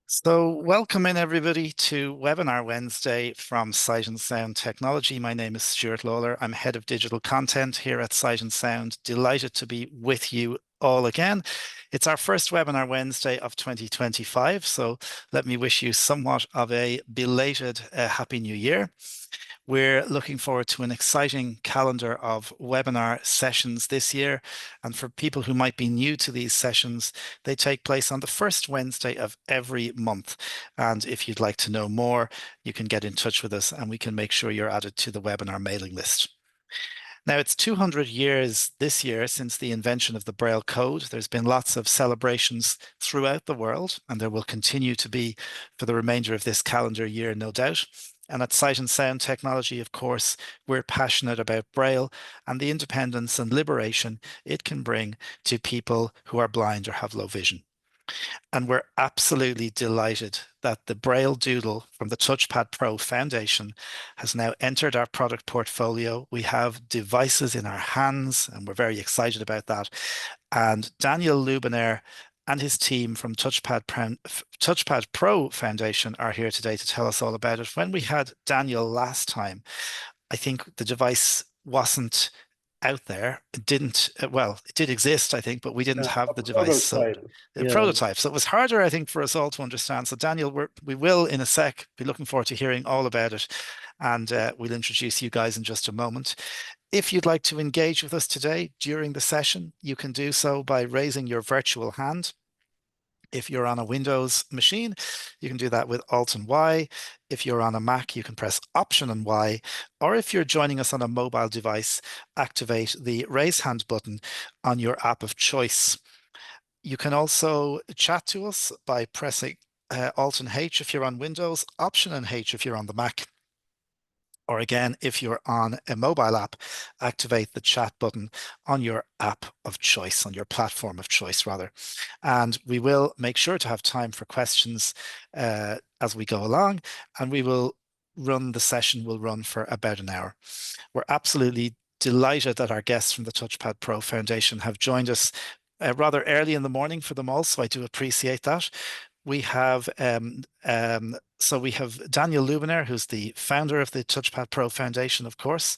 So, welcome in everybody to Webinar Wednesday from Sight and Sound Technology. My name is Stuart Lawler. I'm head of digital content here at Sight and Sound. Delighted to be with you all again. It's our first Webinar Wednesday of 2025. So, let me wish you somewhat of a belated Happy New Year. We're looking forward to an exciting calendar of webinar sessions this year. And for people who might be new to these sessions, they take place on the first Wednesday of every month. And if you'd like to know more, you can get in touch with us and we can make sure you're added to the webinar mailing list. Now, it's 200 years this year since the invention of the Braille code. There's been lots of celebrations throughout the world, and there will continue to be for the remainder of this calendar year, no doubt. And at Sight and Sound Technology, of course, we're passionate about Braille and the independence and liberation it can bring to people who are blind or have low vision. And we're absolutely delighted that the BrailleDoodle from the TouchPad Pro Foundation has now entered our product portfolio. We have devices in our hands, and we're very excited about that. And Daniel Lubiner and his team from TouchPad Pro Foundation are here today to tell us all about it. When we had Daniel last time, I think the device wasn't out there. It didn't, well, it did exist, I think, but we didn't have the device. So Prototype. the Yeah. prototype. So it was harder, I think, for us all to understand. So Daniel, we will in a sec be looking forward to hearing all about it. And we'll introduce you guys in just a moment. If you'd like to engage with us today during the session, you can do so by raising your virtual hand. If you're on a Windows machine, you can do that with Alt and Y. If you're on a Mac, you can press Option and Y. Or if you're joining us on a mobile device, activate the raise hand button on your app of choice. You can also chat to us by pressing Alt and H if you're on Windows, Option and H if you're on the Mac. Or again, if you're on a mobile app, activate the chat button on your app of choice, on your platform of choice, rather. And we will make sure to have time for questions as we go along, and we will run the session, will run for about an hour. We're absolutely delighted that our guests from the TouchPad Pro Foundation have joined us rather early in the morning for them all, so I do appreciate that. We have we have Daniel Lubiner, who's the founder of the TouchPad Pro Foundation, of course.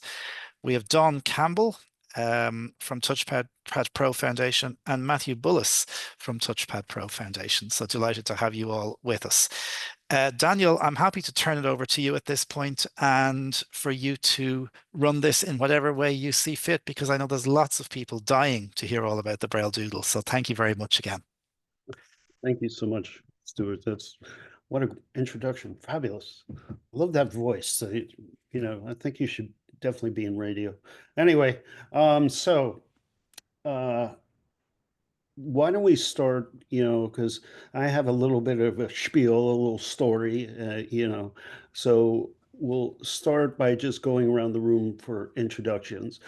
We have Dawn Campbell from TouchPad Pro Foundation and Matthew Bullis from TouchPad Pro Foundation. So delighted to have you all with us. Daniel, I'm happy to turn it over to you at this point and for you to run this in whatever way you see fit, because I know there's lots of people dying to hear all about the BrailleDoodle. So thank you very much again. Thank you so much, Stuart. That's what an introduction. Fabulous. Love that voice. So, I think you should definitely be in radio. Anyway, why don't we start, because I have a little bit of a spiel, a little story, so we'll start by just going around the room for introductions.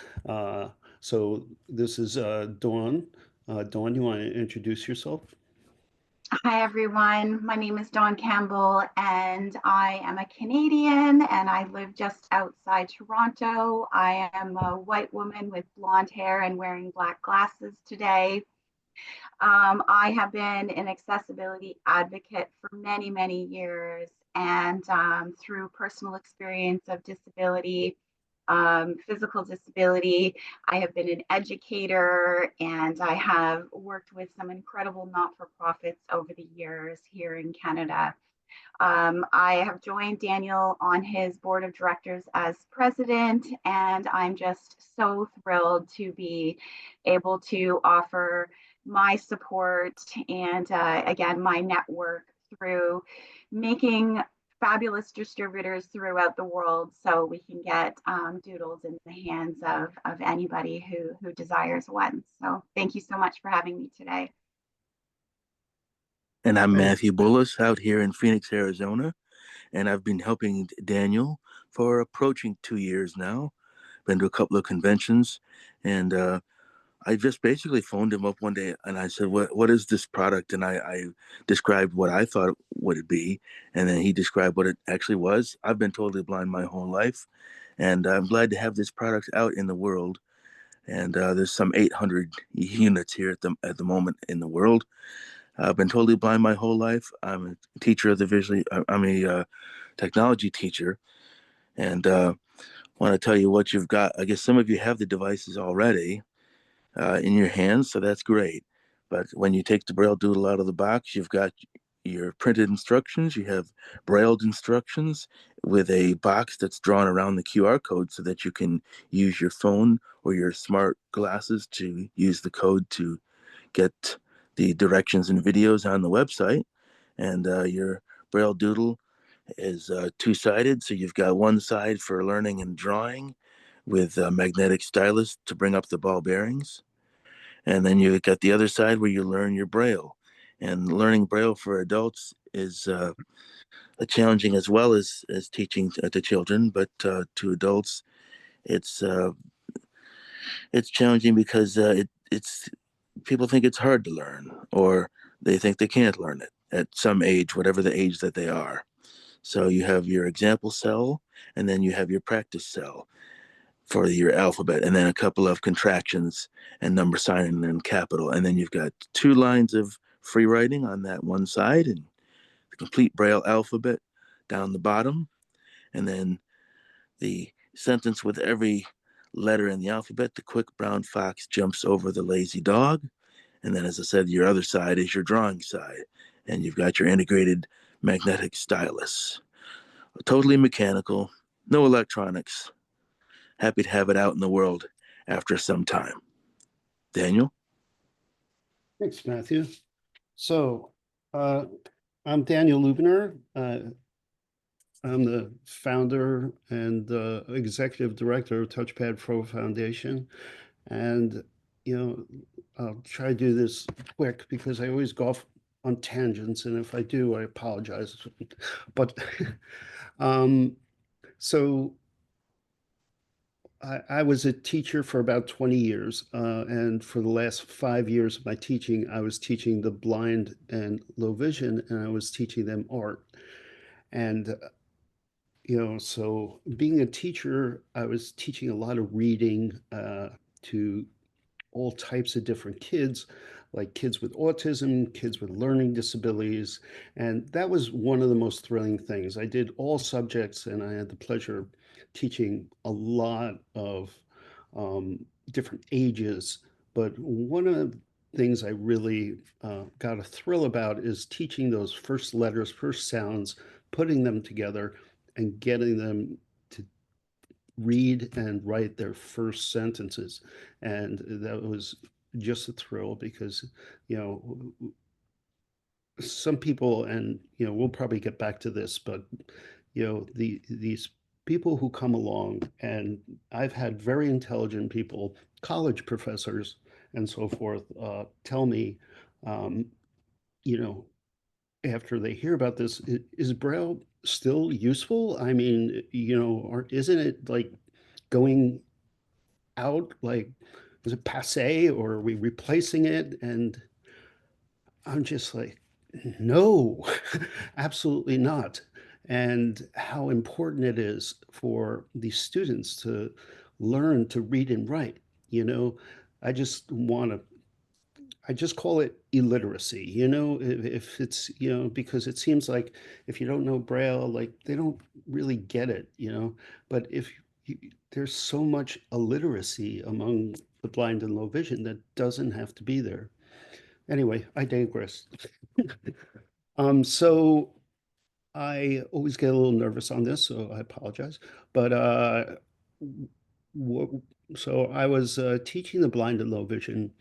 So this is Dawn. Dawn, you want to introduce yourself? Hi, everyone. My name is Dawn Campbell, and I am a Canadian, and I live just outside Toronto. I am a white woman with blonde hair and wearing black glasses today. I have been an accessibility advocate for many, many years, and through personal experience of disability, physical disability. I have been an educator, and I have worked with some incredible not-for-profits over the years here in Canada. I have joined Daniel on his board of directors as president, and I'm just so thrilled to be able to offer my support and again, my network through making fabulous distributors throughout the world so we can get doodles in the hands of anybody who desires one. So thank you so much for having me today. And I'm Matthew Bullis out here in Phoenix, Arizona, and I've been helping Daniel for approaching 2 years now. Been to a couple of conventions, and I just basically phoned him up one day and I said, what is this product? And I described what I thought it would be. And then he described what it actually was. I've been totally blind my whole life. And I'm glad to have this product out in the world. And there's some 800 units here at the moment in the world. I've been totally blind my whole life. I'm a teacher of the visually. I'm a technology teacher, and want to tell you what you've got. I guess some of you have the devices already in your hands, so that's great. But when you take the BrailleDoodle out of the box, you've got your printed instructions. You have brailled instructions with a box that's drawn around the QR code so that you can use your phone or your smart glasses to use the code to get the directions and videos on the website. And your BrailleDoodle is two-sided, so you've got one side for learning and drawing with a magnetic stylus to bring up the ball bearings, and then you've got the other side where you learn your Braille. And learning Braille for adults is challenging as well as teaching to children, but to adults, it's uh, it's challenging because it's people think it's hard to learn, or they think they can't learn it at some age, whatever the age that they are. So you have your example cell, and then you have your practice cell for your alphabet, and then a couple of contractions and number sign and capital. And then you've got two lines of free writing on that one side and the complete Braille alphabet down the bottom. And then the sentence with every letter in the alphabet: the quick brown fox jumps over the lazy dog. And then, as I said, your other side is your drawing side. And you've got your integrated magnetic stylus. Totally mechanical, no electronics. Happy to have it out in the world after some time. Daniel? Thanks, Matthew. So I'm Daniel Lubiner. I'm the founder and the executive director of TouchPad Pro Foundation. And, I'll try to do this quick because I always go off on tangents. And if I do, I apologize. But so I was a teacher for about 20 years. And for the last 5 years of my teaching, I was teaching the blind and low vision, and I was teaching them art. And so being a teacher, I was teaching a lot of reading to all types of different kids, like kids with autism, kids with learning disabilities. And that was one of the most thrilling things. I did all subjects, and I had the pleasure of teaching a lot of different ages. But one of the things I really got a thrill about is teaching those first letters, first sounds, putting them together and getting them to read and write their first sentences. And that was just a thrill because, you know, some people, and, we'll probably get back to this, but, these people who come along, and I've had very intelligent people, college professors and so forth, tell me, um, you know, after they hear about this, is Braille still useful? I mean, or isn't it like going out? Like, is it passe, or are we replacing it? And I'm just like, no, absolutely not. And how important it is for these students to learn to read and write. You know, I just want to I just call it illiteracy, if it's, because it seems like if you don't know Braille, like they don't really get it. But if you, there's so much illiteracy among the blind and low vision that doesn't have to be there. Anyway, I digress. So I always get a little nervous on this, so I apologize. But w- so I was teaching the blind and low vision,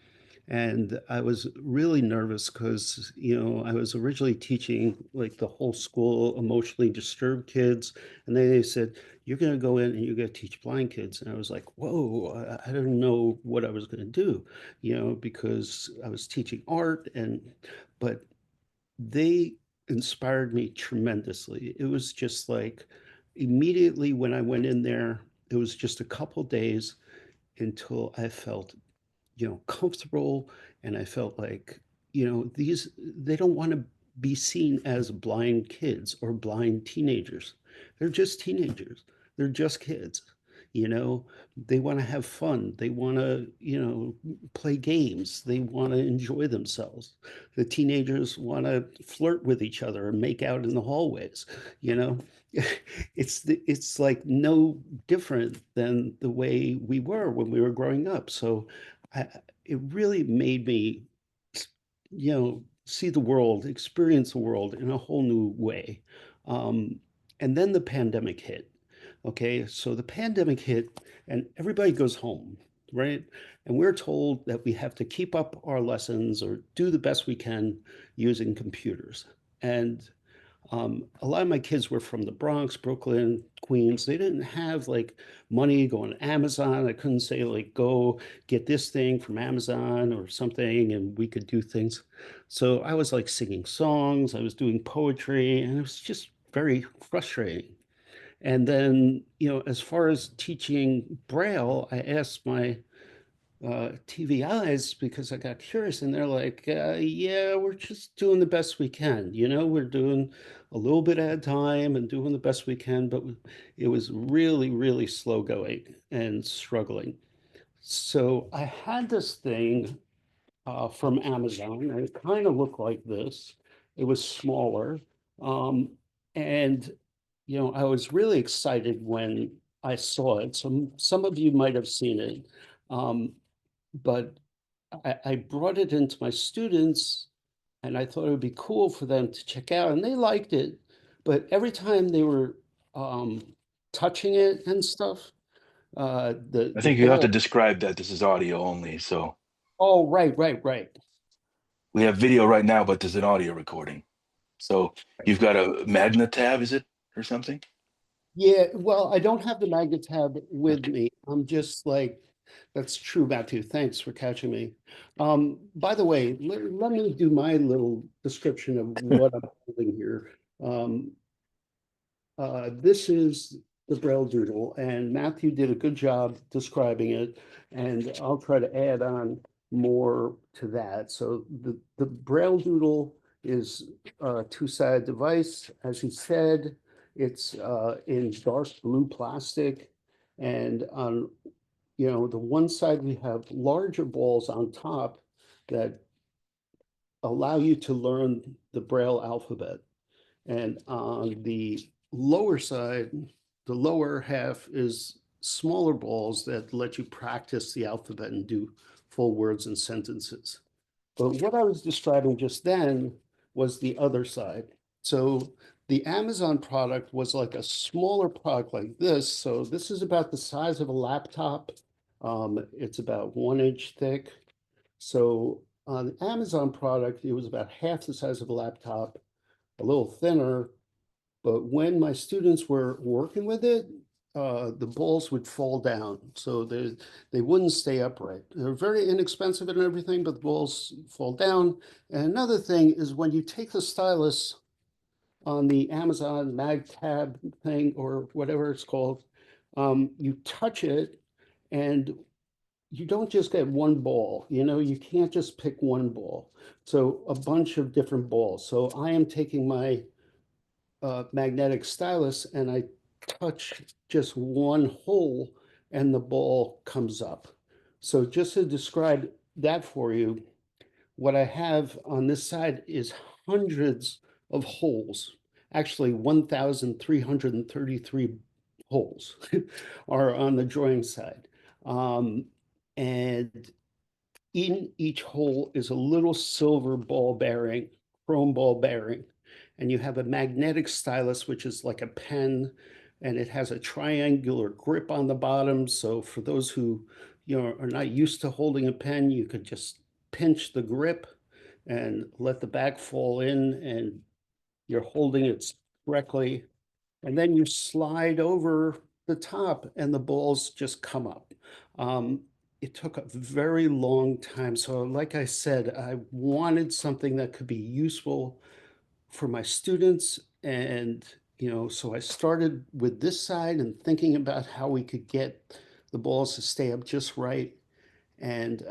and I was really nervous because, I was originally teaching like the whole school emotionally disturbed kids. And then they said, you're going to go in and you're going to teach blind kids. And I was like, whoa, I didn't know what I was going to do, because I was teaching art. But they inspired me tremendously. It was just like immediately when I went in there, it was just a couple days until I felt comfortable. And I felt like, they don't want to be seen as blind kids or blind teenagers. They're just teenagers. They're just kids. you know, they want to have fun. They want to, play games. They want to enjoy themselves. The teenagers want to flirt with each other and make out in the hallways, you know. It's like no different than the way we were when we were growing up. So I, it really made me, see the world, experience the world in a whole new way. Um, and then the pandemic hit. Okay, so the pandemic hit and everybody goes home, right? And we're told that we have to keep up our lessons or do the best we can using computers. And a lot of my kids were from the Bronx, Brooklyn, Queens. They didn't have like money going to Amazon. I couldn't say like, go get this thing from Amazon or something, and we could do things. So I was like singing songs, I was doing poetry, and it was just very frustrating. And then, as far as teaching Braille, I asked my TVIs because I got curious, and they're like, yeah, we're just doing the best we can. We're doing a little bit at a time and doing the best we can, but it was really, really slow going and struggling. So I had this thing from Amazon, and it kind of looked like this. It was smaller. Um, and, I was really excited when I saw it. Some of you might have seen it. But I brought it into my students and I thought it would be cool for them to check out, and they liked it. But every time they were um, touching it and stuff, I the think you have to ball. describe that this is audio only. So Oh, right, right, right. we have video right now, but there's an audio recording. So you've got a magnet tab, is it, or something? Yeah, well, I don't have the magnet tab with me. I'm just like, that's true, Matthew. Thanks for catching me. By the way, let me do my little description of what I'm holding here. Um, this is the BrailleDoodle, and Matthew did a good job describing it, and I'll try to add on more to that. So the BrailleDoodle is a two-sided device. As he said, it's in dark blue plastic, and on the one side we have larger balls on top that allow you to learn the Braille alphabet. And on the lower side, the lower half is smaller balls that let you practice the alphabet and do full words and sentences. But what I was describing just then was the other side. So the Amazon product was like a smaller product like this. So this is about the size of a laptop. It's about 1 inch thick. So on the Amazon product, it was about half the size of a laptop, a little thinner, but when my students were working with it, the balls would fall down. So they wouldn't stay upright. They're very inexpensive and everything, but the balls fall down. And another thing is when you take the stylus on the Amazon Mag Tab thing or whatever it's called, you touch it and you don't just get one ball, you can't just pick one ball. So a bunch of different balls. So I am taking my magnetic stylus and I touch just one hole and the ball comes up. So just to describe that for you, what I have on this side is hundreds of holes. Actually, 1,333 holes are on the drawing side. And in each hole is a little silver ball bearing, chrome ball bearing. And you have a magnetic stylus, which is like a pen, and it has a triangular grip on the bottom. So for those who are not used to holding a pen, you could just pinch the grip and let the back fall in, and you're holding it correctly. And then you slide over the top and the balls just come up. It took a very long time. So like I said, I wanted something that could be useful for my students. And, so I started with this side and thinking about how we could get the balls to stay up just right. And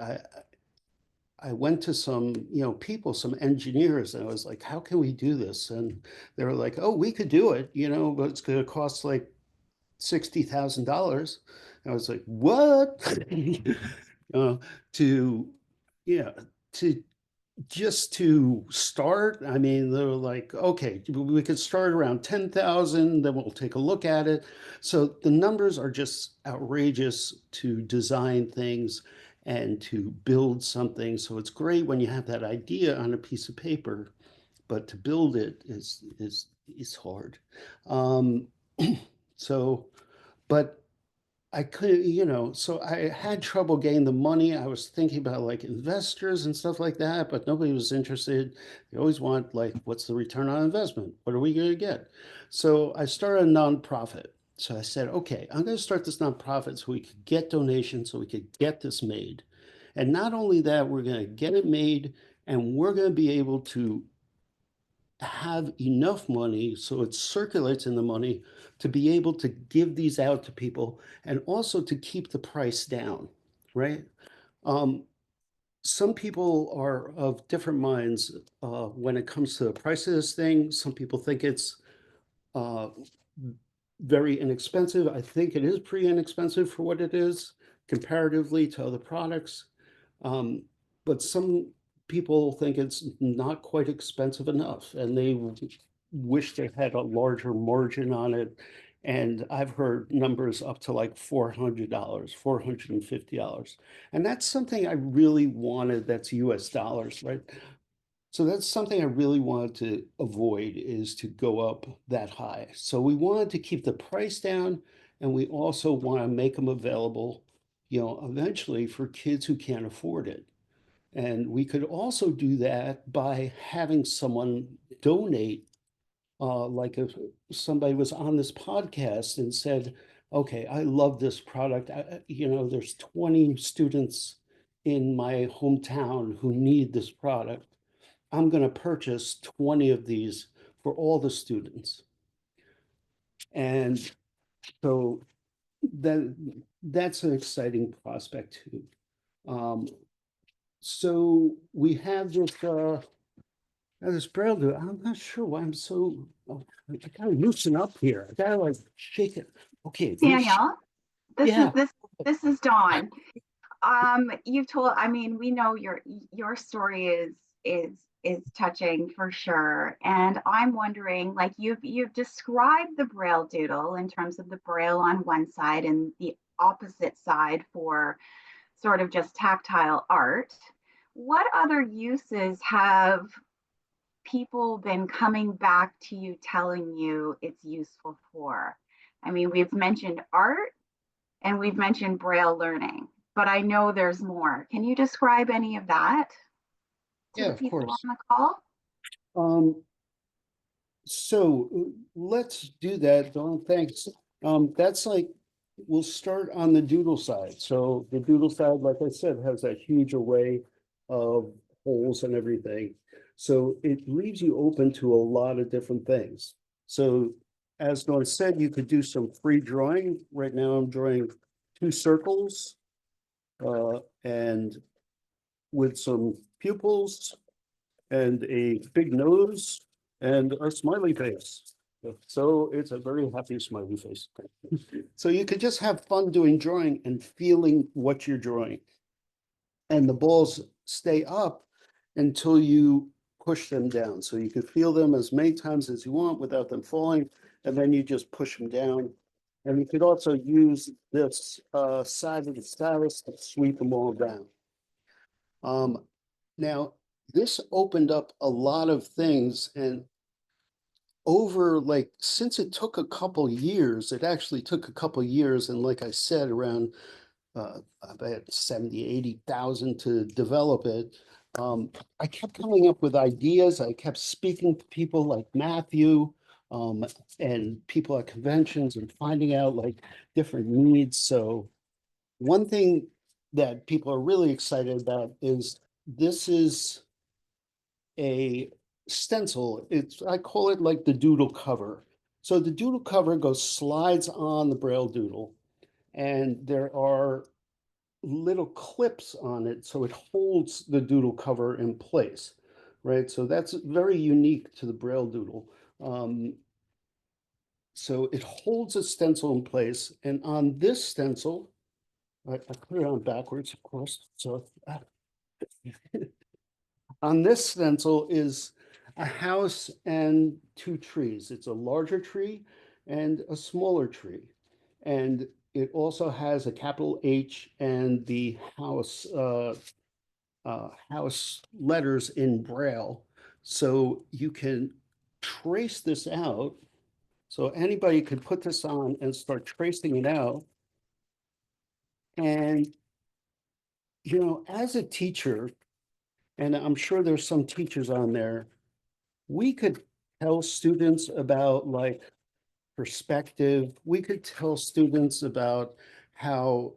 I went to some, people, some engineers, and I was like, how can we do this? And they were like, oh, we could do it, but it's going to cost like $60,000. I was like, what? To, yeah, to just to start, I mean, they were like, okay, we could start around 10,000, then we'll take a look at it. So the numbers are just outrageous to design things and to build something. So it's great when you have that idea on a piece of paper, but to build it is hard. Um, so, but I couldn't, so I had trouble getting the money. I was thinking about like investors and stuff like that, but nobody was interested. They always want like, what's the return on investment? What are we going to get? So I started a nonprofit. So I said, okay, I'm going to start this nonprofit so we could get donations, so we could get this made. And not only that, we're going to get it made and we're going to be able to have enough money so it circulates in the money to be able to give these out to people and also to keep the price down, right? Um, some people are of different minds when it comes to the price of this thing. Some people think it's uh, very inexpensive. I think it is pretty inexpensive for what it is comparatively to other products. Um, but some people think it's not quite expensive enough and they wish they had a larger margin on it. And I've heard numbers up to like $400, $450. And that's something I really wanted, that's US dollars, right? So that's something I really wanted to avoid, is to go up that high. So we wanted to keep the price down and we also want to make them available, eventually for kids who can't afford it. And we could also do that by having someone donate, like if somebody was on this podcast and said, okay, I love this product. There's 20 students in my hometown who need this product. I'm going to purchase 20 of these for all the students. And so that's an exciting prospect too. So we have this BrailleDoodle. I'm not sure why I'm so, I gotta loosen up here. I gotta like shake it. Okay. Daniel, this Yeah. is this is Dawn. You've told, I mean, we know your story is touching for sure. And I'm wondering, like you've described the BrailleDoodle in terms of the Braille on one side and the opposite side for sort of just tactile art. What other uses have people been coming back to you telling you it's useful for? I mean, we've mentioned art and we've mentioned Braille learning, but I know there's more. Can you describe any of that to Yeah, the of people course. on the call? So let's do that, Dawn. Thanks. That's like, we'll start on the Doodle side. So the Doodle side, like I said, has a huge array of holes and everything. So it leaves you open to a lot of different things. So as Dawn said, you could do some free drawing. Right now I'm drawing 2 circles and with some pupils and a big nose and a smiley face. So it's a very happy smiley face. So you could just have fun doing drawing and feeling what you're drawing. And the balls stay up until you push them down. So you can feel them as many times as you want without them falling, and then you just push them down. And you could also use this side of the stylus to sweep them all down. Now, this opened up a lot of things, and over like, since it took a couple years, it actually took a couple years, and like I said, around about 70, 80,000 to develop it. I kept coming up with ideas. I kept speaking to people like Matthew and people at conventions and finding out like different needs. So one thing that people are really excited about is this is a stencil. I call it like the Doodle cover. So the Doodle cover slides on the BrailleDoodle, and there are little clips on it, so it holds the Doodle cover in place, right? So that's very unique to the BrailleDoodle. So it holds a stencil in place, and on this stencil, I put it on backwards, of course. So on this stencil is a house and two trees. It's a larger tree and a smaller tree. And it also has a capital H and the house letters in Braille. So you can trace this out. So anybody could put this on and start tracing it out. And, as a teacher, and I'm sure there's some teachers on there, we could tell students about like perspective. We could tell students about how,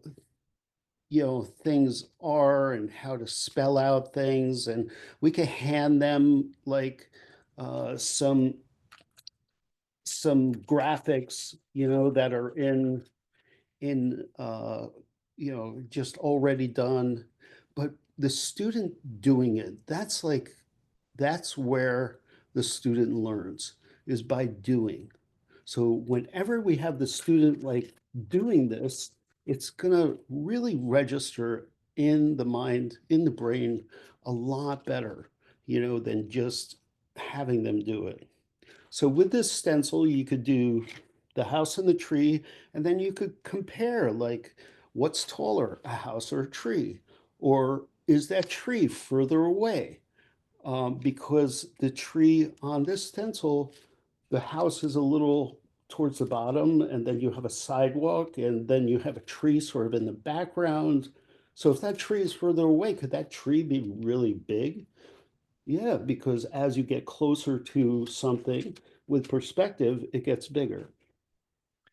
things are and how to spell out things. And we could hand them like some graphics, that are in just already done. But the student doing it, that's where the student learns, is by doing. So whenever we have the student like doing this, it's gonna really register in the mind, in the brain, a lot better, than just having them do it. So with this stencil, you could do the house and the tree, and then you could compare like what's taller, a house or a tree? Or is that tree further away? Because the tree on this stencil, the house is a little towards the bottom, and then you have a sidewalk, and then you have a tree sort of in the background. So if that tree is further away, could that tree be really big? Yeah, because as you get closer to something with perspective, it gets bigger.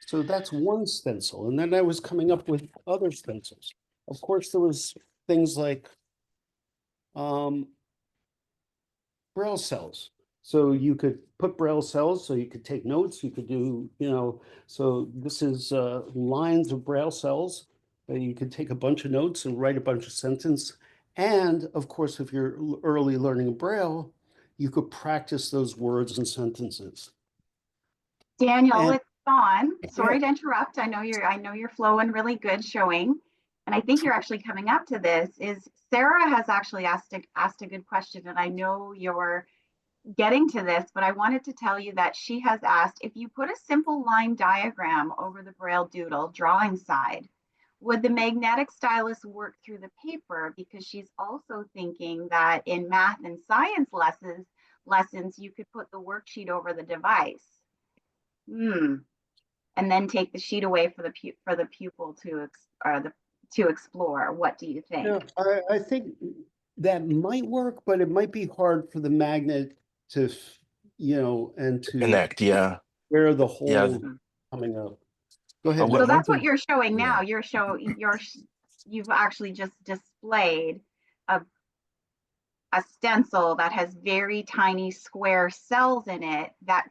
So that's one stencil. And then I was coming up with other stencils. Of course, there was things like um, Braille cells. So you could put Braille cells, so you could take notes, you could do, so this is lines of Braille cells. You could take a bunch of notes and write a bunch of sentences. And of course, if you're early learning Braille, you could practice those words and sentences. Daniel, And it's on. yeah, Sorry to interrupt. I know you're flowing really good showing. And I think you're actually coming up to this is Sarah has actually asked a good question, and I know you're getting to this, but I wanted to tell you that she has asked if you put a simple line diagram over the BrailleDoodle drawing side, would the magnetic stylus work through the paper? Because she's also thinking that in math and science lessons you could put the worksheet over the device. And then take the sheet away for the pupil to explore. What do you think? I think that might work, but it might be hard for the magnet to, and to Connect, yeah. where the Yeah. hole coming up. Go ahead. So One that's thing, what you're showing now. yeah. You've actually just displayed a stencil that has very tiny square cells in it that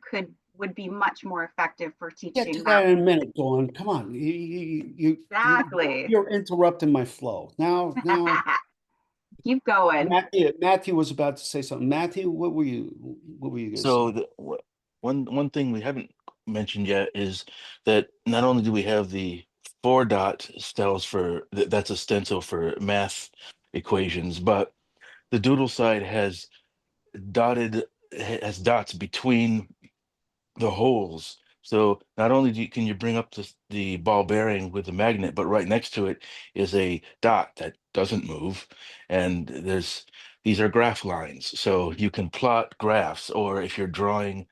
would be much more effective for Get teaching to math. that in a minute, Dawn. Come on. Exactly. You're interrupting my flow. Now, Keep going. Matthew was about to say something. Matthew, what were you going to So say? one thing we haven't mentioned yet is that not only do we have the 4-dot stencils that's a stencil for math equations, but the Doodle side has dots between the holes. So not only can you bring up the ball bearing with the magnet, but right next to it is a dot that doesn't move. And these are graph lines. So you can plot graphs, or if you're drawing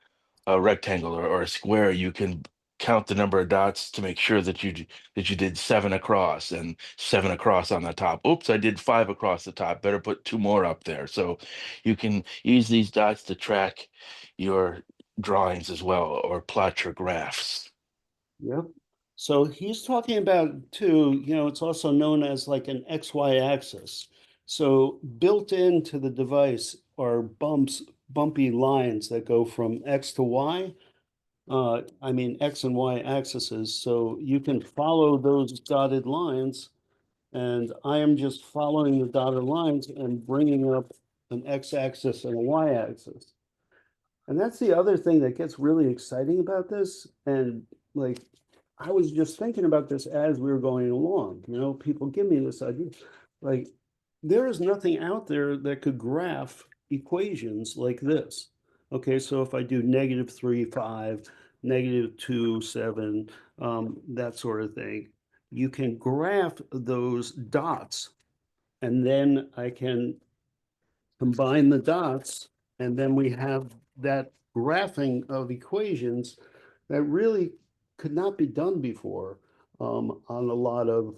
a rectangle or a square, you can count the number of dots to make sure that you did 7 across and 7 across on the top. Oops, I did 5 across the top. Better put 2 more up there. So you can use these dots to track your drawings as well, or plot your graphs. Yep. So he's talking about too, it's also known as like an XY axis. So built into the device are bumpy lines that go from X to Y. X and Y axes. So you can follow those dotted lines. And I am just following the dotted lines and bringing up an X axis and a Y axis. And that's the other thing that gets really exciting about this. And like, I was just thinking about this as we were going along. People give me this idea. Like, there is nothing out there that could graph equations like this. Okay, so if I do -3, 5, -2, 7, that sort of thing, you can graph those dots, and then I can combine the dots, and then we have that graphing of equations that really could not be done before on a lot of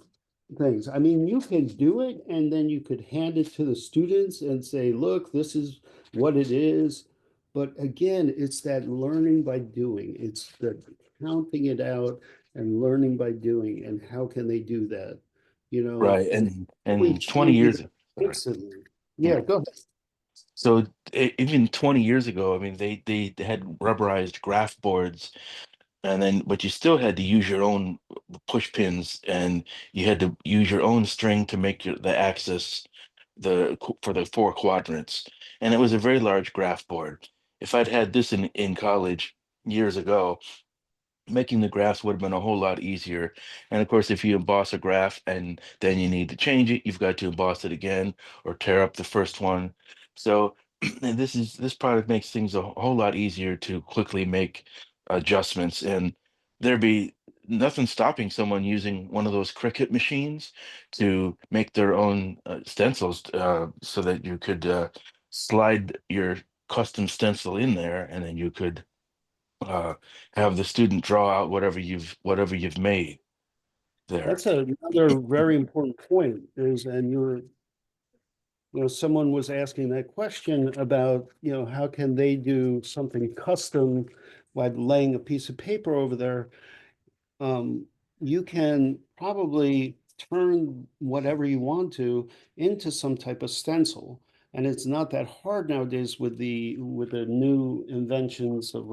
things. I mean, you can do it, and then you could hand it to the students and say, look, this is what it is. But again, it's that learning by doing. It's the counting it out and learning by doing. And how can they do that? Right. We And 20 change it years, sorry. instantly. Yeah. Yeah, go ahead. So even 20 years ago, I mean, they had rubberized graph boards, and then but you still had to use your own push pins, and you had to use your own string to make the axis for the four quadrants, and it was a very large graph board. If I'd had this in college years ago, making the graphs would have been a whole lot easier. And of course, if you emboss a graph and then you need to change it, you've got to emboss it again or tear up the first one. So, and this product makes things a whole lot easier to quickly make adjustments. And there'd be nothing stopping someone using one of those Cricut machines to make their own stencils, so that you could slide your custom stencil in there, and then you could uh, have the student draw out whatever you've made there. That's another very important point is, and someone was asking that question about, how can they do something custom by laying a piece of paper over there? You can probably turn whatever you want to into some type of stencil. And it's not that hard nowadays with the new inventions of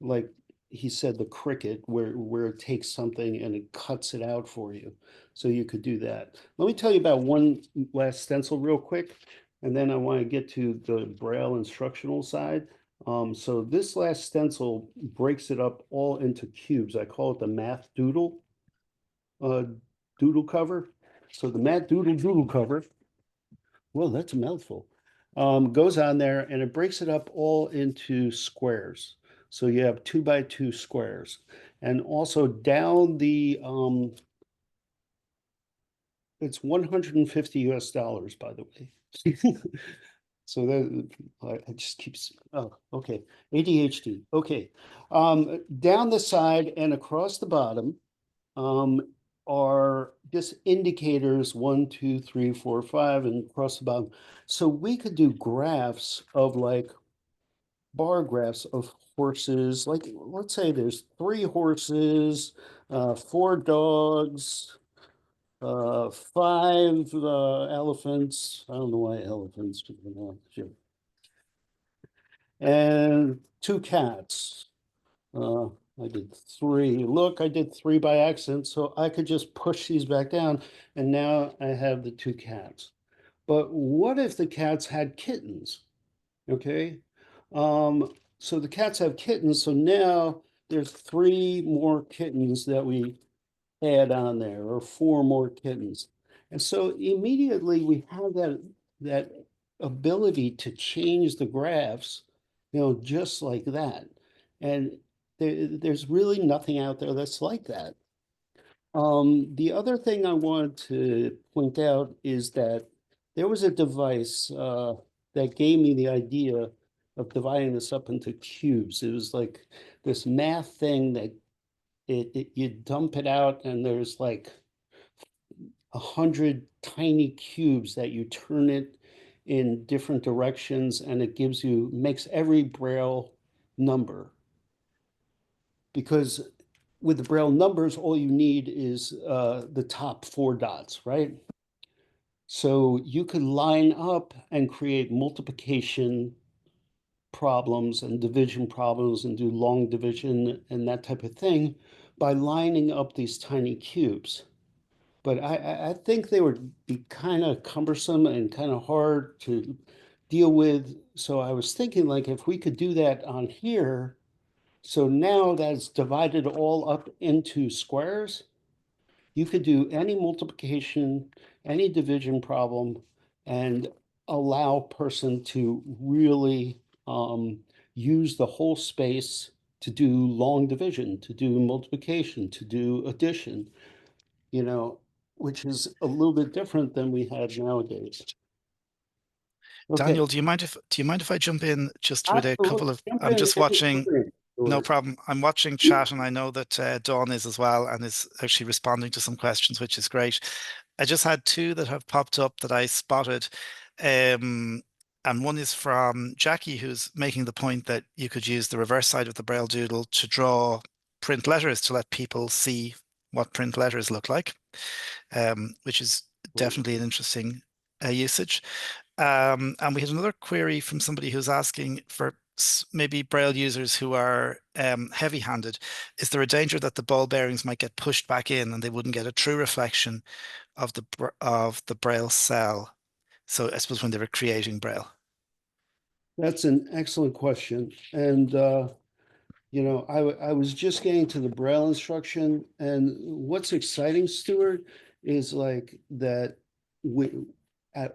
like he said, the Cricut, where it takes something and it cuts it out for you. So you could do that. Let me tell you about one last stencil real quick, and then I want to get to the Braille instructional side. So this last stencil breaks it up all into cubes. I call it the math doodle doodle cover. So the math doodle cover, well, that's a mouthful, goes on there, and it breaks it up all into squares. So you have 2 by 2 squares. And also down it's 150 US dollars, by the way. So that I just keeps, oh, okay, ADHD. Okay. Down the side and across the bottom are just indicators 1, 2, 3, 4, 5, and across the bottom. So we could do graphs of like bar graphs of horses. Like, let's say there's 3 horses, 4 dogs, 5 elephants. I don't know why elephants, and 2 cats. I did 3. Look, I did 3 by accident, so I could just push these back down, and now I have the 2 cats. But what if the cats had kittens? Okay. So the cats have kittens, so now there's 3 more kittens that we add on there, or 4 more kittens. And so immediately we have that ability to change the graphs, just like that. And there's really nothing out there that's like that. The other thing I wanted to point out is that there was a device that gave me the idea of dividing this up into cubes. It was like this math thing that you dump it out, and there's like 100 tiny cubes that you turn it in different directions, and it makes every Braille number. Because with the Braille numbers, all you need is the top 4 dots, right? So you could line up and create multiplication problems and division problems and do long division and that type of thing by lining up these tiny cubes. But I think they would be kind of cumbersome and kind of hard to deal with. So I was thinking, like, if we could do that on here, So now that's divided all up into squares. You could do any multiplication, any division problem, and allow a person to really use the whole space to do long division, to do multiplication, to do addition, you know, which is a little bit different than we had nowadays. Okay, Daniel, do you mind if I jump in just with a couple absolutely. of, Jump I'm in just watching, anytime. no Sure. problem. I'm watching chat and I know that Dawn is as well and is actually responding to some questions, which is great. I just had two that have popped up that I spotted. And one is from Jackie, who's making the point that you could use the reverse side of the Braille Doodle to draw print letters to let people see what print letters look like, which is definitely an interesting usage. And we had another query from somebody who's asking for maybe Braille users who are heavy-handed. Is there a danger that the ball bearings might get pushed back in and they wouldn't get a true reflection of the Braille cell? So I suppose when they were creating Braille. That's an excellent question. And you know, I was just getting to the Braille instruction, and what's exciting, Stuart, is like that we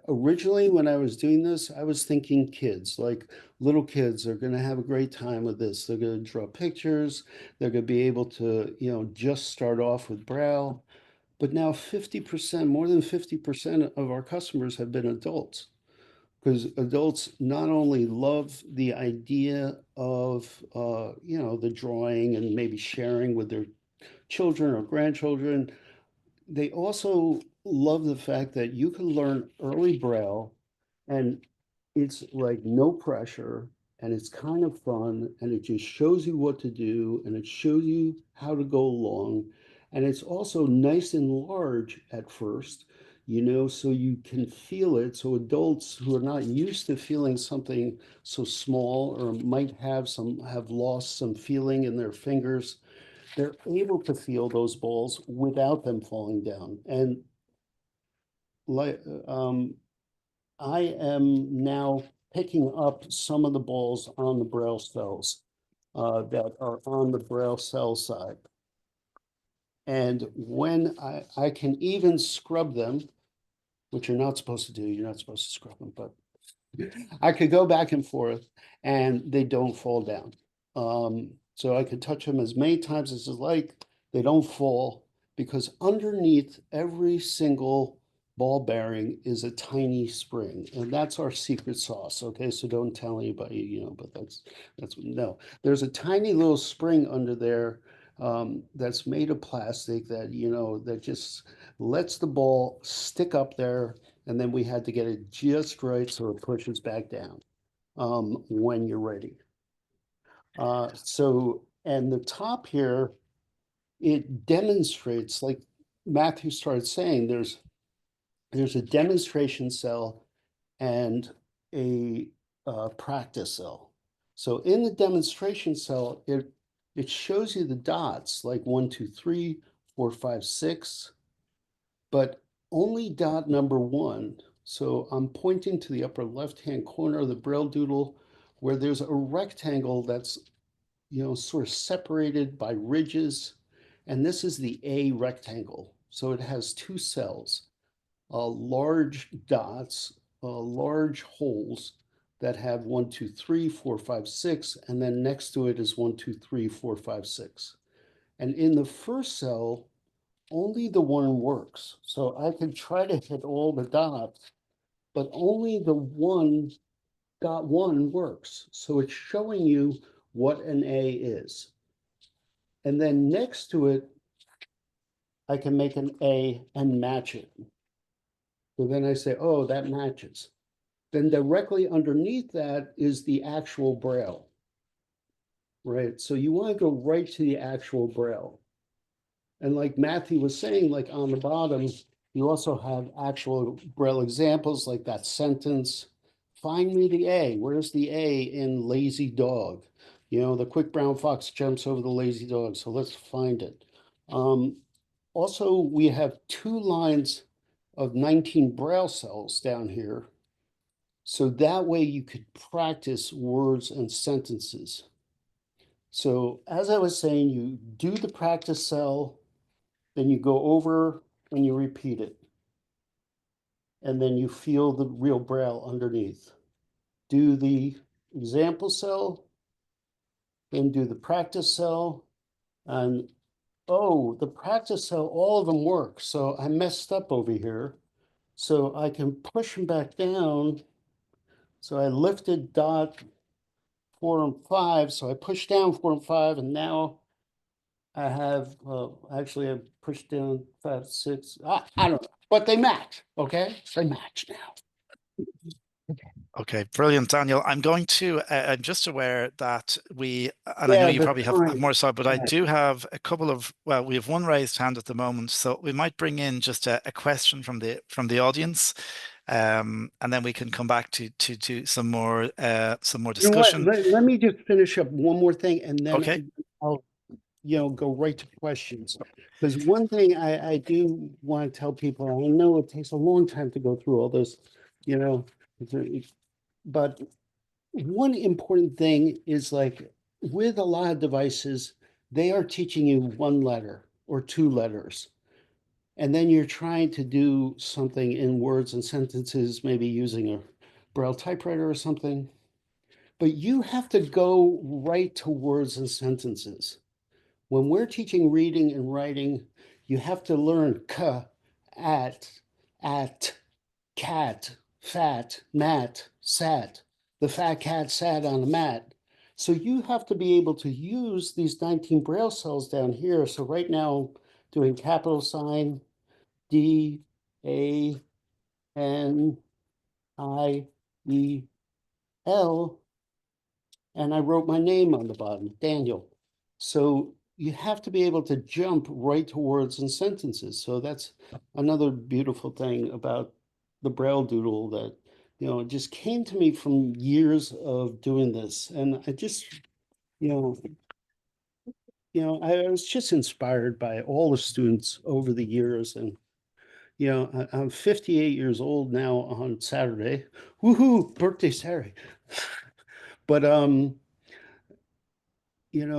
originally when I was doing this, I was thinking kids, like little kids are going to have a great time with this. They're going to draw pictures. They're going to be able to, you know, just start off with Braille. But now 50%, more than 50% of our customers have been adults because adults not only love the idea of you know, the drawing and maybe sharing with their children or grandchildren, they also love the fact that you can learn early Braille and it's like no pressure and it's kind of fun and it just shows you what to do and it shows you how to go along. And it's also nice and large at first, you know, so you can feel it. So adults who are not used to feeling something so small or might have lost some feeling in their fingers, they're able to feel those balls without them falling down. And like I am now picking up some of the balls on the Braille cells that are on the Braille cell side. And when I can even scrub them, which you're not supposed to do, you're not supposed to scrub them, but I could go back and forth and they don't fall down. So I could touch them as many times as I like. They don't fall because underneath every single ball bearing is a tiny spring, and that's our secret sauce. Okay, so don't tell anybody, you know, but that's no. There's a tiny little spring under there that's made of plastic that, you know, that just lets the ball stick up there, and then we had to get it just right so it pushes back down when you're ready. And the top here, it demonstrates, like Matthew started saying, there's a demonstration cell and a practice cell. So in the demonstration cell, it shows you the dots like 1, 2, 3, 4, 5, 6, but only dot number 1. So I'm pointing to the upper left-hand corner of the Braille Doodle where there's a rectangle that's, you know, sort of separated by ridges. And this is the A rectangle. So it has 2 cells, large dots, large holes that have 1, 2, 3, 4, 5, 6, and then next to it is 1, 2, 3, 4, 5, 6. And in the first cell, only the 1 works. So I can try to hit all the dots, but only the 1 dot 1 works. So it's showing you what an A is. And then next to it, I can make an A and match it. So then I say, oh, that matches. Then directly underneath that is the actual Braille, right? So you want to go right to the actual Braille. And like Matthew was saying, like on the bottom, you also have actual Braille examples like that sentence, find me the A. Where's the A in lazy dog? You know, the quick brown fox jumps over the lazy dog. So let's find it. Also, we have 2 lines of 19 Braille cells down here. So that way you could practice words and sentences. So as I was saying, you do the practice cell, then you go over and you repeat it. And then you feel the real Braille underneath. Do the example cell, then do the practice cell, and oh, the practice cell, all of them work. So I messed up over here. So I can push them back down. So I lifted dot 4 and 5. So I pushed down 4 and 5, and now I have, actually I pushed down 5, 6. I don't know, but they match. Okay, they match now. Okay, brilliant, Daniel. I'm going to, I'm just aware that and I know Yeah, you the probably have time. more so, but I Yeah. do have a couple of, well, we have one raised hand at the moment, so we might bring in just a question from the audience, and then we can come back to some more You know what? discussion. Let me just finish up one more thing, and then Okay. I'll go right to questions. Because one thing I do want to tell people, I know it takes a long time to go through all this, you know, but one important thing is like with a lot of devices, they are teaching you one letter or two letters. And then you're trying to do something in words and sentences, maybe using a Braille typewriter or something. But you have to go right to words and sentences. When we're teaching reading and writing, you have to learn k, at, cat, fat, mat, sat. The fat cat sat on a mat. So you have to be able to use these 19 Braille cells down here. So right now, doing capital sign, D, A, N, I, E, L, and I wrote my name on the bottom, Daniel. So you have to be able to jump right to words and sentences. So that's another beautiful thing about the BrailleDoodle that, it just came to me from years of doing this. And I just, you know, I was just inspired by all the students over the years. And, I'm 58 years old now on Saturday. Woohoo, birthday Saturday. But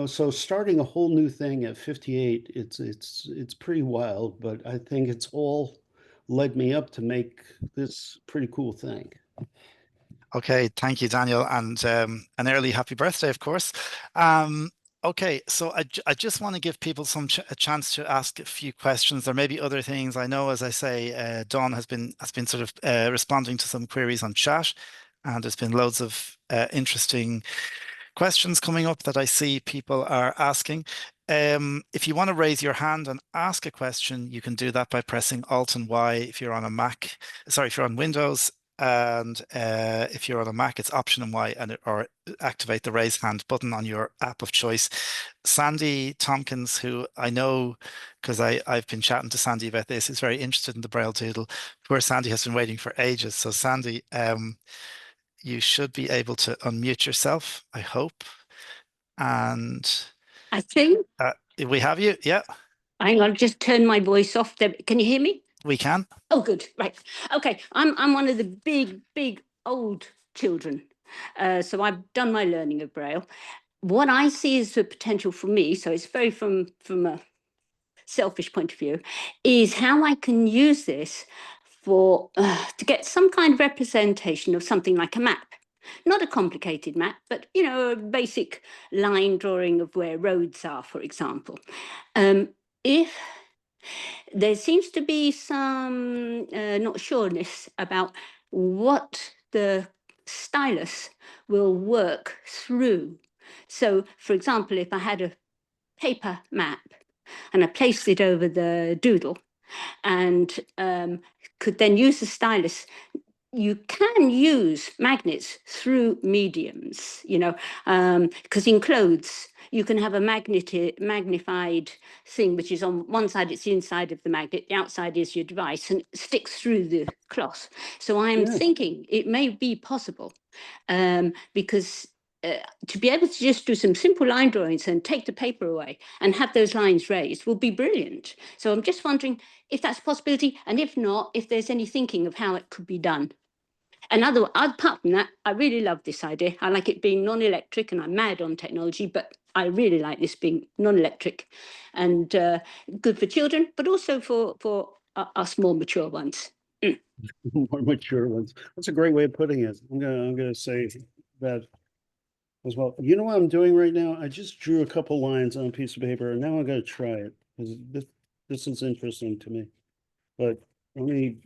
so starting a whole new thing at 58, it's pretty wild, but I think it's all led me up to make this pretty cool thing. Okay, thank you, Daniel, and an early happy birthday, of course. Okay, so I just want to give people a chance to ask a few questions. There may be other things. I know, as I say, Dawn has been sort of responding to some queries on chat, and there's been loads of interesting questions coming up that I see people are asking. If you want to raise your hand and ask a question, you can do that by pressing Alt and Y if you're on a Mac. Sorry, if you're on Windows, and if you're on a Mac, it's Option and Y, or activate the raise hand button on your app of choice. Sandy Tompkins, who I know because I've been chatting to Sandy about this, is very interested in the BrailleDoodle. Poor Sandy has been waiting for ages. So Sandy, you should be able to unmute yourself, I hope. And I think we have you. Yeah, hang on, just turn my voice off. There, can you hear me? we can. Oh, good. Right. Okay. I'm one of the big old children. So I've done my learning of Braille. What I see as the potential for me, so it's very from a selfish point of view, is how I can use this for to get some kind of representation of something like a map. Not a complicated map, but a basic line drawing of where roads are, for example. If there seems to be some not sureness about what the stylus will work through. So, for example, if I had a paper map and I placed it over the doodle and could then use the stylus, you can use magnets through mediums, because in clothes you can have a magnified thing, which is on one side, it's the inside of the magnet, the outside is your device, and it sticks through the cloth. So I'm thinking it may be possible, because to be able to just do some simple line drawings and take the paper away and have those lines raised will be brilliant. So I'm just wondering if that's a possibility, and if not, if there's any thinking of how it could be done. apart from that, I really love this idea. I like it being non-electric, and I'm mad on technology, but I really like this being non-electric and good for children, but also for us more mature ones. More mature ones. That's a great way of putting it. I'm gonna say that as well. You know what I'm doing right now? I just drew a couple lines on a piece of paper, and now I'm gonna try it because this is interesting to me. But let me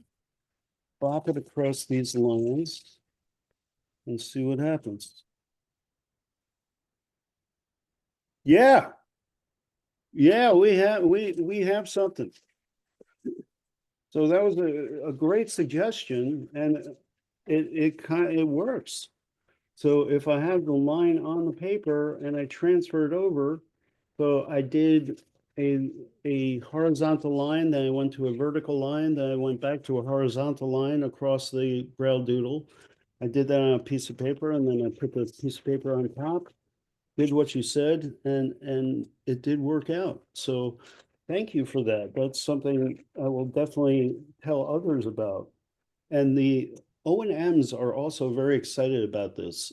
bop it across these lines and see what happens. Yeah. Yeah, we have something. So that was a great suggestion, and it works. So if I have the line on the paper and I transfer it over, so I did a horizontal line, then I went to a vertical line, then I went back to a horizontal line across the BrailleDoodle. I did that on a piece of paper, and then I put the piece of paper on top, did what you said, and it did work out. So thank you for that. That's something I will definitely tell others about. And the O&Ms are also very excited about this.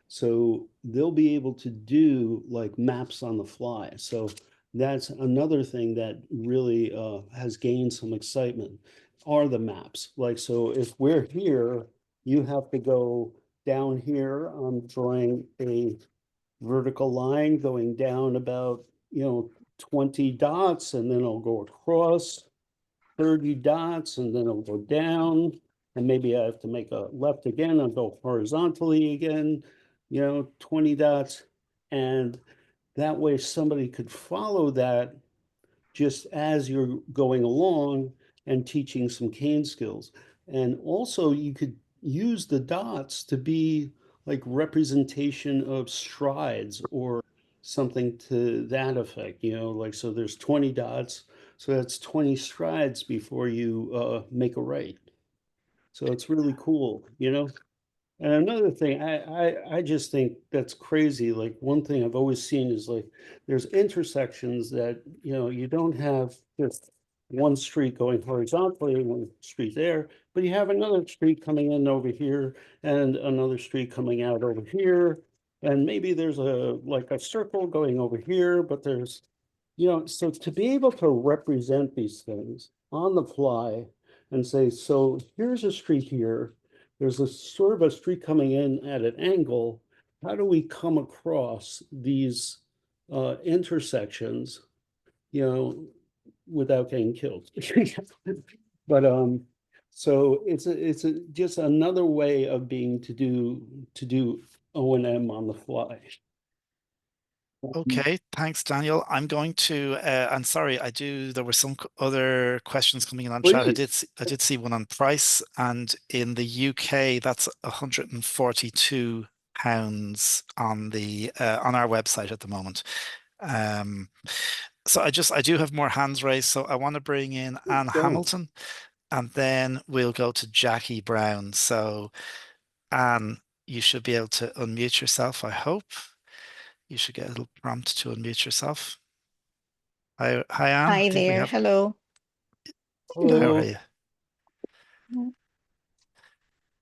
So they'll be able to do like maps on the fly. So that's another thing that really has gained some excitement are the maps. Like, so if we're here, you have to go down here. I'm drawing a vertical line going down about, 20 dots, and then I'll go across 30 dots, and then I'll go down, and maybe I have to make a left again. I'll go horizontally again, 20 dots. And that way somebody could follow that just as you're going along and teaching some cane skills. And also you could use the dots to be like representation of strides or something to that effect, like, so there's 20 dots, so that's 20 strides before you make a right. So it's really cool, And another thing, I just think that's crazy. Like, one thing I've always seen is like there's intersections that, you don't have just one street going horizontally and one street there, but you have another street coming in over here and another street coming out over here. And maybe there's like a circle going over here, but there's, so to be able to represent these things on the fly and say, so here's a street here, there's a sort of a street coming in at an angle. How do we come across these intersections, without getting killed? But so it's just another way of being to do O&M on the fly. Okay, thanks, Daniel. I'm going to, I'm sorry, there were some other questions coming in on chat. I did see one on price, and in the UK, that's £142 on the on our website at the moment. So I do have more hands raised, so I want to bring in Anne Hamilton, and then we'll go to Jackie Brown. So Anne, you should be able to unmute yourself, I hope. You should get a little prompt to unmute yourself. Hi, Anne. Hi there. Hello. Hello. How are you?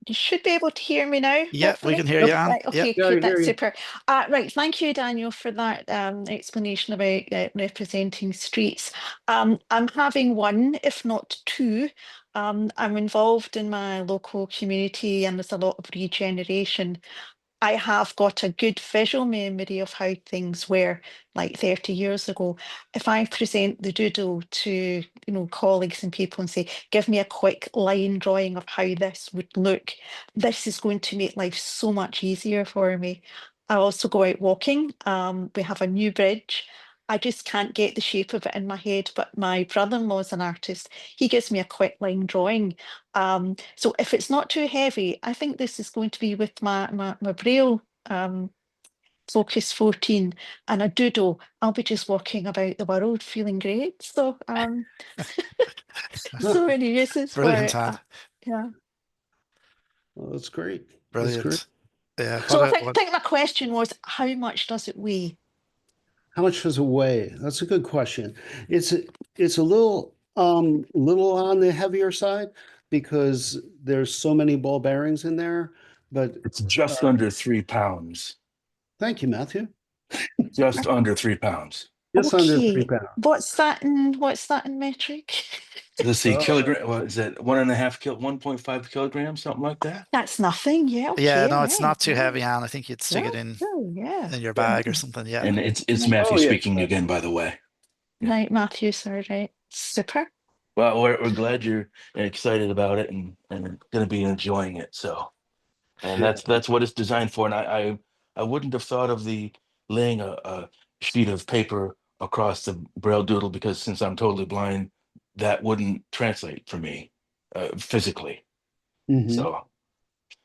You should be able to hear me now. Yeah, hopefully. We can hear you, Anne. Right, okay, yeah, good, that's super. Right, thank you, Daniel, for that explanation about representing streets. I'm having one, if not two. I'm involved in my local community, and there's a lot of regeneration. I have got a good visual memory of how things were like 30 years ago. If I present the doodle to, colleagues and people and say, give me a quick line drawing of how this would look, this is going to make life so much easier for me. I also go out walking. We have a new bridge. I just can't get the shape of it in my head, but my brother-in-law is an artist. He gives me a quick line drawing. So if it's not too heavy, I think this is going to be with my Braille Focus 14 and a doodle. I'll be just walking about the world feeling great. So so many uses Brilliant, for it. Anne. Yeah. Well, that's great. Brilliant. That's great. Yeah. So I think my question was, how much does it weigh? How much does it weigh? That's a good question. It's a little on the heavier side. because there's so many ball bearings in there. But It's just under 3 pounds. thank you, Matthew. Just under 3 pounds. Just under 3 Okay, pounds. what's that in metric? Let's see, Oh. kilogram. What is it? 1.5 kilograms, something like that. That's nothing. Yeah, Yeah, okay. no, it's Right. not too heavy, Anne. I think you'd stick Yeah, it in yeah. your bag or something. Yeah. And it's Right. Matthew Oh, yeah. speaking again, by the way. Right, Matthew, sorry, right. Super. Well, we're glad you're excited about it and going to be enjoying it. So, and Yeah. that's what it's designed for. And I wouldn't have thought of the laying a sheet of paper across the Braille Doodle, because since I'm totally blind, that wouldn't translate for me physically. Mhm. So,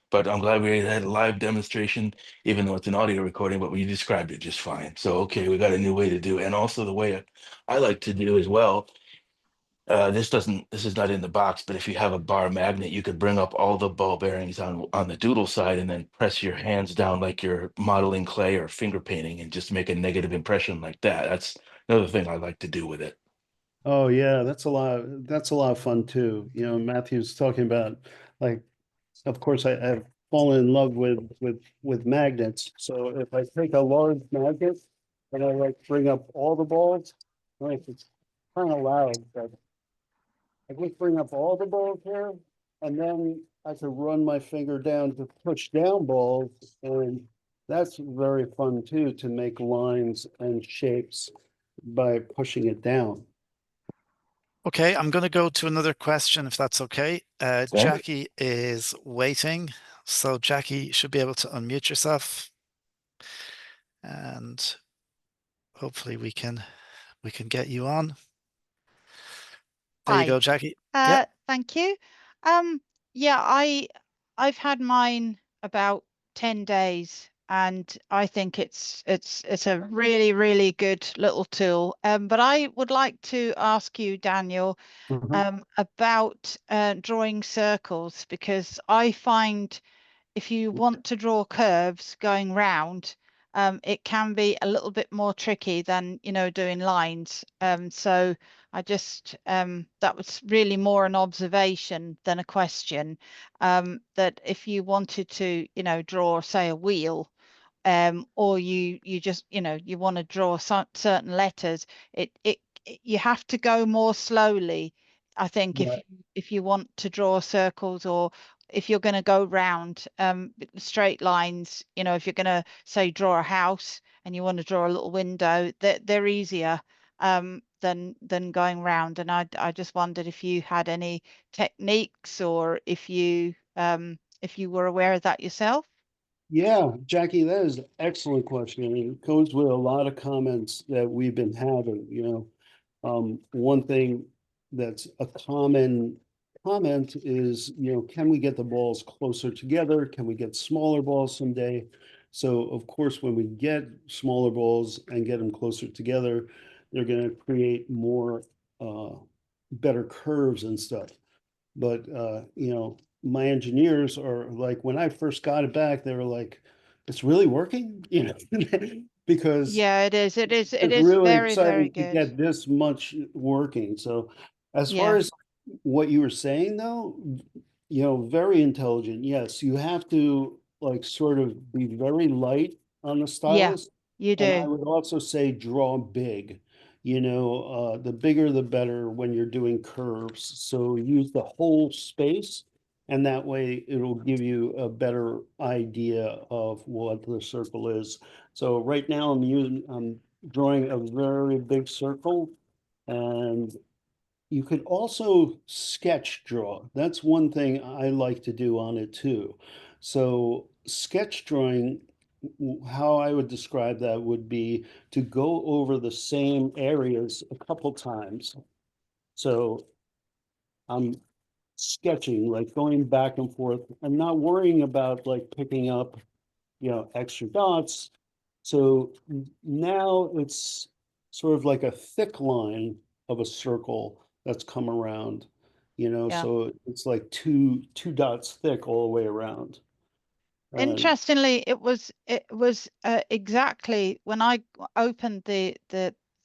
but I'm glad we had a live demonstration, even though it's an audio recording, but we described it just fine. So, okay, we got a new way to do it. And also the way I like to do as well. This is not in the box, but if you have a bar magnet, you could bring up all the ball bearings on the doodle side and then press your hands down like you're modeling clay or finger painting and just make a negative impression like that. That's another thing I like to do with it. Oh yeah, that's a lot of fun too. You know, Matthew's talking about, like, of course I've fallen in love with magnets. So if I take a large magnet and I like bring up all the balls, like it's kind of loud, but I just bring up all the balls here, and then I could run my finger down to push down balls, and that's very fun too, to make lines and shapes by pushing it down. Okay, I'm going to go to another question if that's okay. Okay. Jackie is waiting. So Jackie, you should be able to unmute yourself. And hopefully we can get you on. There you Hi. go, Jackie. Yeah. Thank you. Yeah, I've had mine about 10 days, and I think it's a really, really good little tool. But I would like to ask you, Daniel, about drawing circles, because I find if you want to draw curves going round, it can be a little bit more tricky than, doing lines. So I just, that was really more an observation than a question, that if you wanted to, draw, say, a wheel, or you just, you want to draw certain letters, you have to go more slowly, I think, Right. if you want to draw circles, or if you're going to go round straight lines, if you're going to, say, draw a house and you want to draw a little window, they're easier than going round. And I just wondered if you had any techniques, or if you were aware of that yourself. Yeah, Jackie, that is an excellent question. And it goes with a lot of comments that we've been having, you know. One thing that's a common comment is, can we get the balls closer together? Can we get smaller balls someday? So of course, when we get smaller balls and get them closer together, they're going to create more better curves and stuff. But my engineers are like, when I first got it back, they were like, it's really working, because Yeah, it is. It is. It it's is really very, very exciting to good. get this much working. So as far Yeah. as what you were saying though, very intelligent. Yes, you have to like sort of be very light on the Yeah, stylus. you And I do. would also say draw big. The bigger the better when you're doing curves. So use the whole space, and that way it'll give you a better idea of what the circle is. So right now I'm drawing a very big circle, and you could also sketch draw. That's one thing I like to do on it too. So sketch drawing, how I would describe that would be to go over the same areas a couple times. So I'm sketching, like going back and forth. I'm not worrying about like picking up, extra dots. So now it's sort of like a thick line of a circle that's come around, Yeah. so it's like two dots thick all the way around. Interestingly, it was exactly when I opened the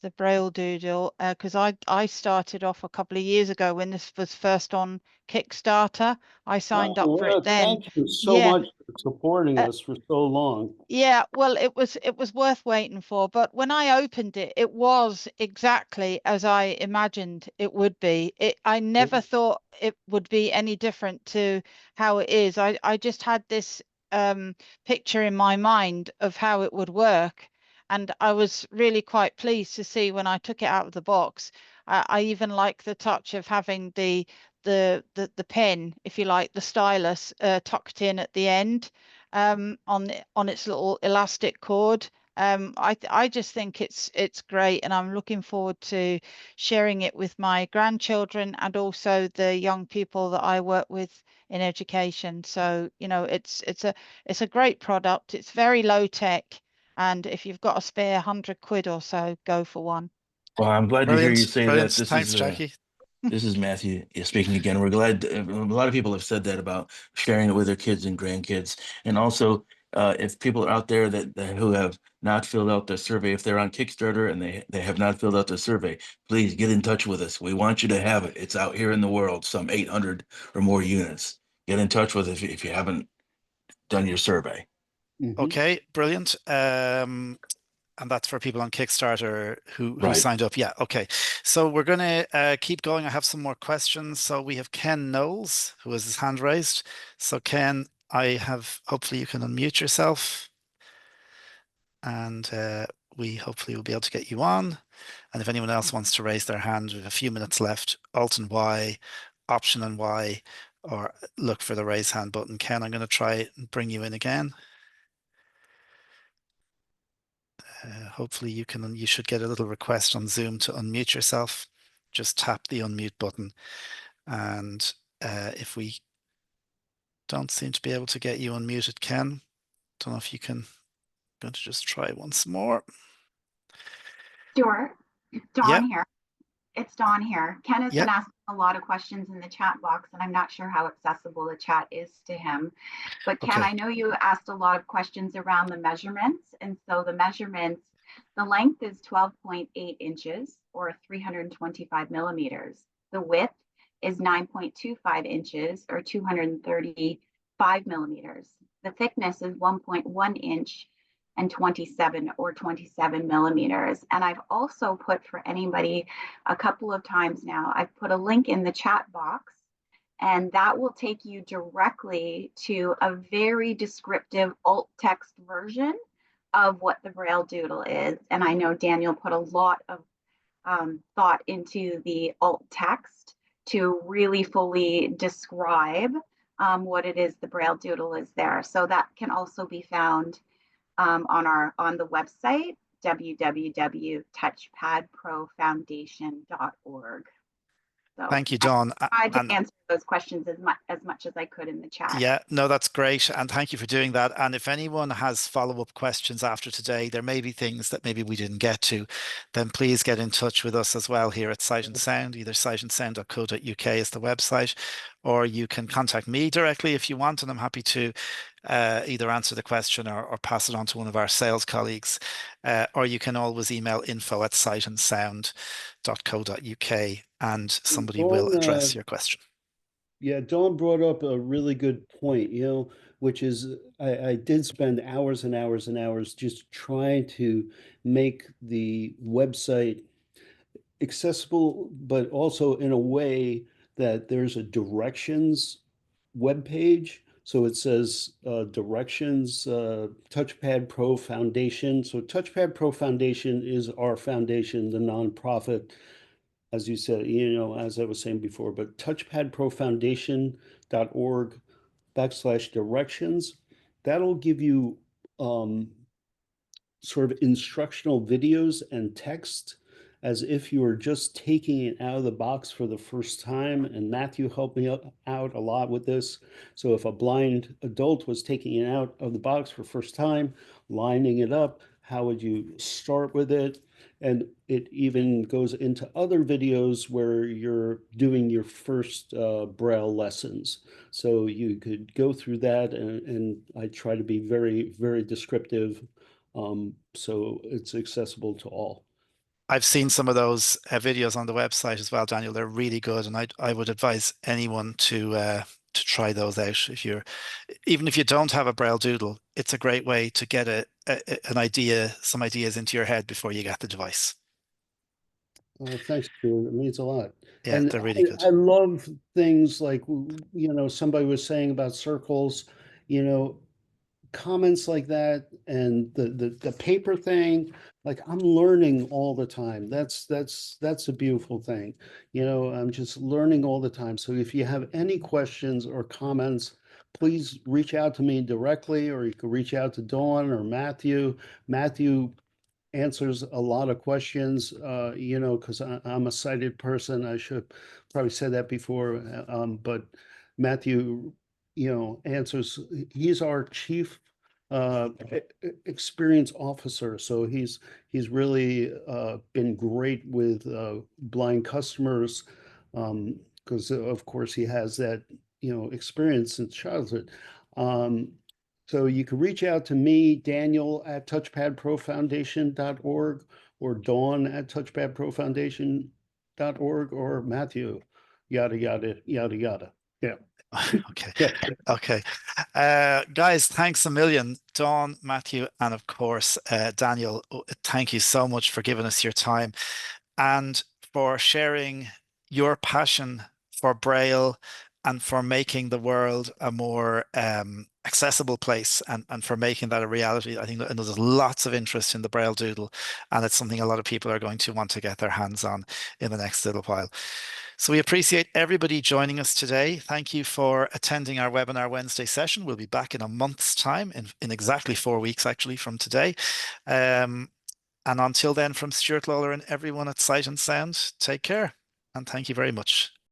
the BrailleDoodle because I started off a couple of years ago when this was first on Kickstarter. I signed up for it Well, then. thank you so Yeah. much for supporting us for so long. Yeah, well, it was worth waiting for, but when I opened it, it was exactly as I imagined it would be. I never thought it would be any different to how it is. I just had this picture in my mind of how it would work, and I was really quite pleased to see when I took it out of the box. I even like the touch of having the pen, if you like, the stylus tucked in at the end on its little elastic cord. I just think it's great, and I'm looking forward to sharing it with my grandchildren and also the young people that I work with in education. So, you know, it's a great product. It's very low tech, and if you've got a spare 100 quid or so, go for one. Well, I'm glad to hear you Brilliant, say brilliant. that. Thanks, Jackie. This is Matthew speaking again. We're glad. A lot of people have said that about sharing it with their kids and grandkids, and also if people are out there that who have not filled out their survey, if they're on Kickstarter and they have not filled out their survey, please get in touch with us. We want you to have it. It's out here in the world, some 800 or more units. Get in touch with us if you haven't done your survey. Okay, brilliant. And that's for people on Kickstarter who Right. signed up. Yeah, okay. So we're going to keep going. I have some more questions. So we have Ken Knowles, who has his hand raised. So Ken, hopefully you can unmute yourself, and we hopefully will be able to get you on. And if anyone else wants to raise their hand, we have a few minutes left. Alt and Y, Option and Y, or look for the raise hand button. Ken, I'm going to try and bring you in again. Hopefully you should get a little request on Zoom to unmute yourself. Just tap the unmute button. And if we don't seem to be able to get you unmuted, Ken, don't know if you can, going to just try once more. Sure. Dawn Yep. here. It's Dawn here. Ken has Yep. been asking a lot of questions in the chat box, and I'm not sure how accessible the chat is to him. But Ken, Okay. I know you asked a lot of questions around the measurements. And so the measurements, the length is 12.8 inches or 325 millimeters. The width is 9.25 inches or 235 millimeters. The thickness is 1.1 inch and 27 millimeters. And I've also put for anybody a couple of times now, I've put a link in the chat box, and that will take you directly to a very descriptive alt text version of what the BrailleDoodle is. And I know Daniel put a lot of thought into the alt text to really fully describe what it is the BrailleDoodle is there. So that can also be found on the website www.touchpadprofoundation.org. So Thank you, Dawn. I tried to answer those questions as much as I could in the chat. Yeah, no, that's great. And thank you for doing that. And if anyone has follow-up questions after today, there may be things that maybe we didn't get to, then please get in touch with us as well here at Sight and Sound. Either sightandsound.co.uk is the website, or you can contact me directly if you want, and I'm happy to either answer the question or pass it on to one of our sales colleagues. Or you can always email info@sightandsound.co.uk and somebody will address your question. Yeah, Dawn brought up a really good point, which is I did spend hours and hours and hours just trying to make the website accessible, but also in a way that there's a directions web page. So it says directions, TouchPad Pro Foundation. So TouchPad Pro Foundation is our foundation, the nonprofit, as you said, as I was saying before, but touchpadprofoundation.org/directions. That'll give you sort of instructional videos and text as if you were just taking it out of the box for the first time. And Matthew helped me out a lot with this. So if a blind adult was taking it out of the box for first time, lining it up, how would you start with it? And it even goes into other videos where you're doing your first Braille lessons. So you could go through that, and I try to be very, very descriptive, so it's accessible to all. I've seen some of those videos on the website as well, Daniel. They're really good, and I would advise anyone to try those out. If you're even if you don't have a Braille Doodle, it's a great way to get an idea, some ideas into your head before you get the device. Thanks, Stuart. It means a lot. Yeah, And they're really good. I love things like, somebody was saying about circles, comments like that, and the paper thing. Like, I'm learning all the time. That's a beautiful thing. I'm just learning all the time. So if you have any questions or comments, please reach out to me directly, or you can reach out to Dawn or Matthew. Matthew answers a lot of questions, because I'm a sighted person. I should probably said that before, but Matthew, answers. He's our chief experience officer, so he's really been great with blind customers, because of course he has that experience since childhood. So you can reach out to me, Daniel at touchpadprofoundation.org, or Dawn at touchpadprofoundation.org, or Matthew, yada, yada, yada, yada. Yeah. Okay. Okay. Guys, thanks a million. Dawn, Matthew, and of course, Daniel, thank you so much for giving us your time and for sharing your passion for Braille and for making the world a more accessible place, and for making that a reality. I think that there's lots of interest in the Braille Doodle, and it's something a lot of people are going to want to get their hands on in the next little while. So we appreciate everybody joining us today. Thank you for attending our webinar Wednesday session. We'll be back in a month's time, in exactly 4 weeks actually from today. And until then, from Stuart Lawler and everyone at Sight and Sound, take care, and thank you very much.